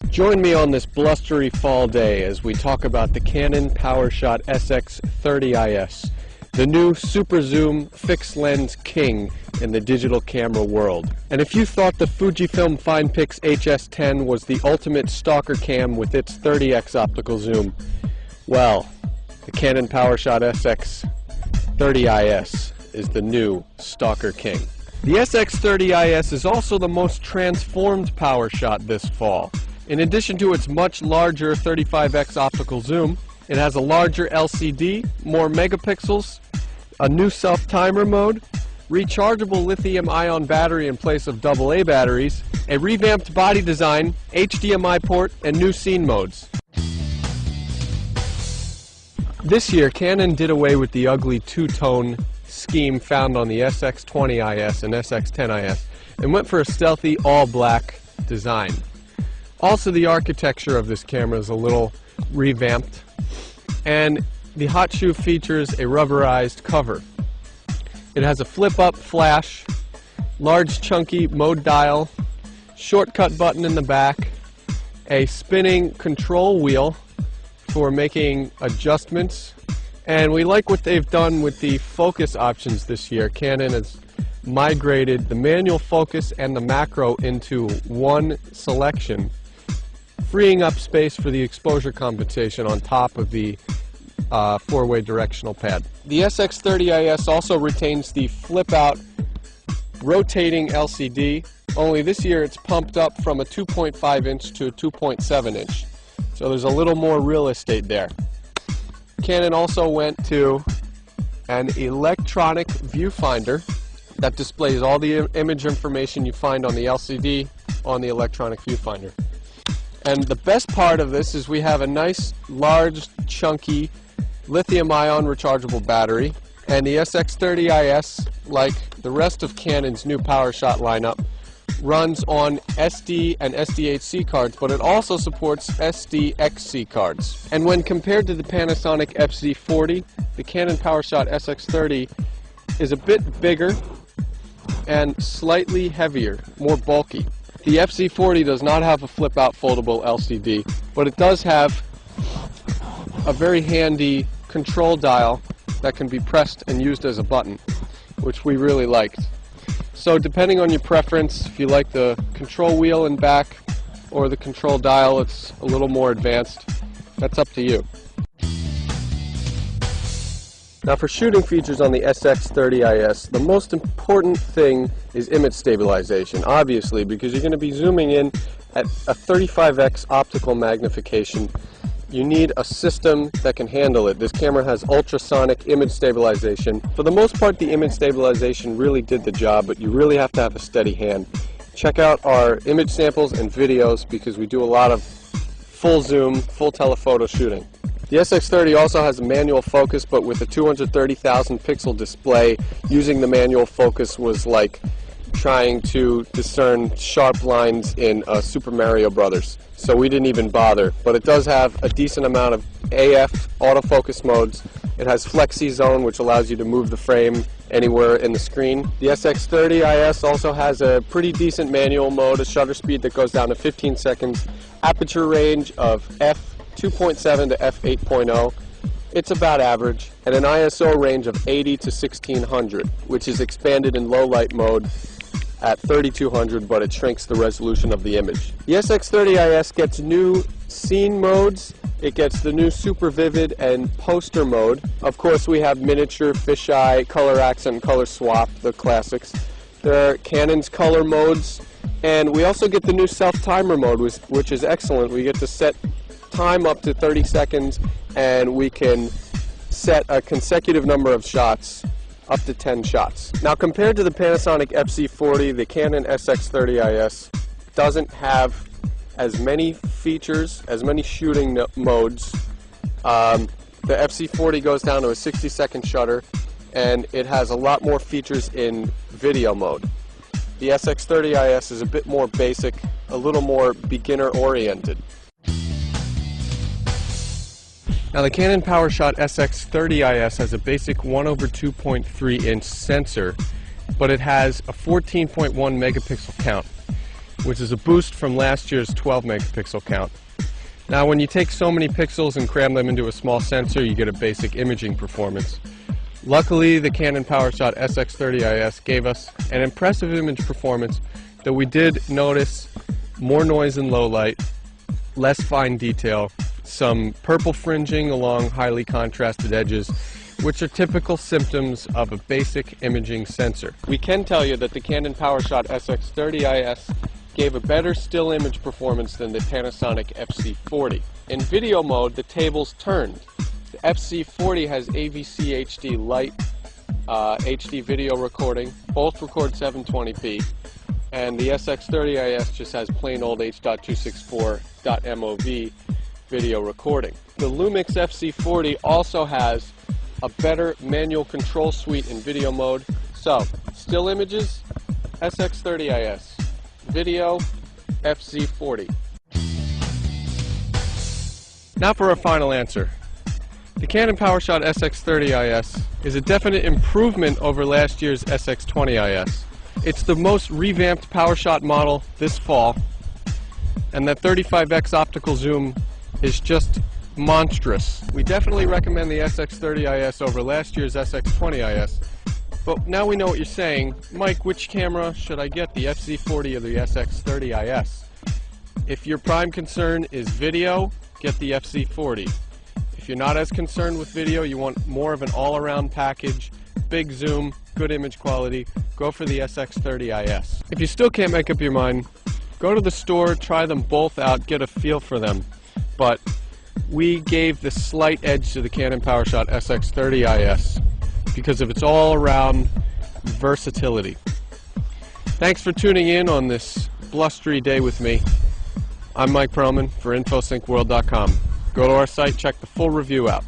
Join me on this blustery fall day as we talk about the Canon PowerShot SX30 IS, the new super zoom fixed lens king in the digital camera world. And if you thought the Fujifilm FinePix HS10 was the ultimate stalker cam with its 30x optical zoom, well, the Canon PowerShot SX30 IS is the new stalker king. The SX30 IS is also the most transformed PowerShot this fall. In addition to its much larger 35x optical zoom, it has a larger LCD, more megapixels, a new self-timer mode, rechargeable lithium-ion battery in place of AA batteries, a revamped body design, HDMI port, and new scene modes. This year, Canon did away with the ugly two-tone scheme found on the SX20 IS and SX10 IS and went for a stealthy all-black design. Also, the architecture of this camera is a little revamped, and the hot shoe features a rubberized cover. It has a flip-up flash, large chunky mode dial, shortcut button in the back, a spinning control wheel for making adjustments, and we like what they've done with the focus options this year. Canon has migrated the manual focus and the macro into one selection, freeing up space for the exposure compensation on top of the four-way directional pad. The SX30 IS also retains the flip-out rotating LCD, only this year it's pumped up from a 2.5 inch to a 2.7 inch. So there's a little more real estate there. Canon also went to an electronic viewfinder that displays all the image information you find on the LCD on the electronic viewfinder. And the best part of this is we have a nice, large, chunky lithium-ion rechargeable battery, and the SX30 IS, like the rest of Canon's new PowerShot lineup, runs on SD and SDHC cards, but it also supports SDXC cards. And when compared to the Panasonic FZ40, the Canon PowerShot SX30 is a bit bigger and slightly heavier, more bulky. The FZ40 does not have a flip-out foldable LCD, but it does have a very handy control dial that can be pressed and used as a button, which we really liked. So depending on your preference, if you like the control wheel in back or the control dial, it's a little more advanced. That's up to you. Now for shooting features on the SX30 IS, the most important thing is image stabilization, obviously, because you're going to be zooming in at a 35x optical magnification. You need a system that can handle it. This camera has ultrasonic image stabilization. For the most part, the image stabilization really did the job, but you really have to have a steady hand. Check out our image samples and videos because we do a lot of full zoom, full telephoto shooting. The SX30 also has a manual focus, but with a 230,000 pixel display, using the manual focus was like trying to discern sharp lines in Super Mario Brothers. So we didn't even bother, but it does have a decent amount of AF autofocus modes. It has Flexi Zone, which allows you to move the frame anywhere in the screen. The SX30 IS also has a pretty decent manual mode, a shutter speed that goes down to 15 seconds, aperture range of f2.7 to f8.0. It's about average, and an ISO range of 80 to 1600, which is expanded in low light mode at 3200, but it shrinks the resolution of the image. The SX30 IS gets new scene modes. It gets the new super vivid and poster mode. Of course, we have miniature, fisheye, color accent, color swap, the classics. There are Canon's color modes, and we also get the new self-timer mode, which is excellent. We get to set time up to 30 seconds, and we can set a consecutive number of shots, up to 10 shots. Now, compared to the Panasonic FZ40, the Canon SX30 IS doesn't have as many features, as many shooting modes. The FZ40 goes down to a 60-second shutter, and it has a lot more features in video mode. The SX30 IS is a bit more basic, a little more beginner-oriented. Now the Canon PowerShot SX30 IS has a basic 1/2.3 inch sensor, but it has a 14.1 megapixel count. which is a boost from last year's 12 megapixel count. Now when you take so many pixels and cram them into a small sensor, you get a basic imaging performance. Luckily, the Canon PowerShot SX30 IS gave us an impressive image performance, though we did notice more noise in low light, less fine detail, some purple fringing along highly contrasted edges, which are typical symptoms of a basic imaging sensor. We can tell you that the Canon PowerShot SX30 IS gave a better still image performance than the Panasonic FC40. In video mode, the tables turned. The FC40 has AVC HD Lite HD video recording, both record 720p, and the SX30 IS just has plain old H.264.MOV video recording. The Lumix FC40 also has a better manual control suite in video mode. So, still images, SX30 IS. Video, FC40. Now for our final answer. The Canon PowerShot SX30 IS is a definite improvement over last year's SX20 IS. It's the most revamped PowerShot model this fall, and that 35x optical zoom is just monstrous. We definitely recommend the SX30 IS over last year's SX20 IS, but now we know what you're saying. Mike, which camera should I get, the FC40 or the SX30 IS? If your prime concern is video, get the FC40. If you're not as concerned with video, you want more of an all-around package, big zoom, good image quality, go for the SX30 IS. If you still can't make up your mind, go to the store, try them both out, get a feel for them. But we gave the slight edge to the Canon PowerShot SX30 IS because of its all-around versatility. Thanks for tuning in on this blustery day with me. I'm Mike Perlman for InfoSyncWorld.com. Go to our site, check the full review out.